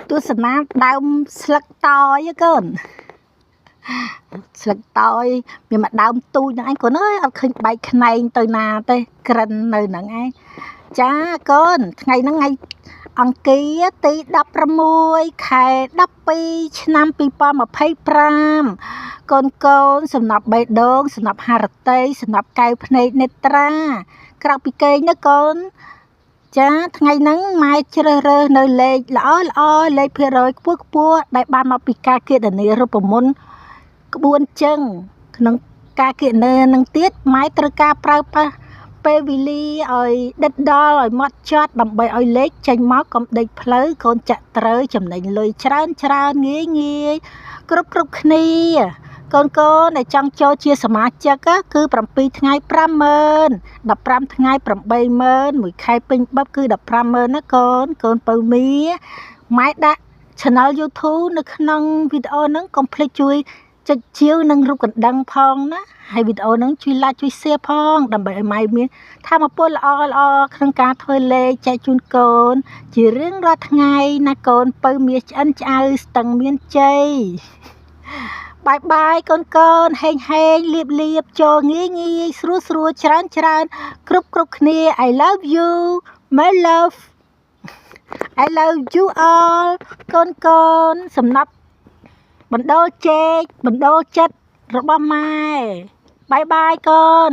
ទស្សនាដើមស្លឹកតយកូនស្លឹកតយមានមកដើមទូចហ្នឹងឯងកូនអើយអត់ឃើញបែកខ្នែងទៅណាទេក្រិននៅហ្នឹងឯងចាកូនថ្ងៃហ្នឹងថ្ងៃអង្គារទី16ខែ12ឆ្នាំ2025កូនសំណាប់បេះដូងសំណាប់ហារតីសំណាប់កែវភ្នែកនេត្រាក្រៅពីគេងណាកូនចាថ្ងៃហ្នឹងម៉ែជ្រើសរើសនៅលេខល្អលេខភាគរយខ្ពស់ដែលបានមកពីការគណនារូបមន្តក្បួនជើងក្នុងការគណនានឹងទៀតម៉ែត្រូវការប្រើប្រាស់ពេលវេលាឲ្យដិតដល់ឲ្យម៉ត់ចត់ដើម្បីឲ្យលេខចេញមកកុំដេកផ្លូវកូនចាក់ត្រូវចំណេញលុយច្រើនងាយគ្រប់គ្នាកូនដែលចង់ចូលជាសមាជិកគឺ7ថ្ងៃ50000 15ថ្ងៃ80000 មួយខែពេញបបគឺ150,000ណាកូនពៅមីម៉ែដាក់ Channel YouTube នៅក្នុងវីដេអូហ្នឹងកុំភ្លេចជួយចុចជាវនិងរូបកណ្ដឹងផងណាហើយវីដេអូហ្នឹងជួយ like ជួយ share ផងដើម្បីឲ្យម៉ែមានថាមពលល្អក្នុងការធ្វើលេខចែកជូនកូនជារៀងរាល់ថ្ងៃណាកូនពៅមាសឆ្អិនឆ្អៅស្ទឹងមានជ័យបាយកូនហេងលៀបចូលងាយស្រួលច្រើនគ្រប់គ្នា I love you my love I love you all កូនសំណាប់បណ្ដោលជែកបណ្ដោលចិត្តរបស់ម៉ែបាយកូន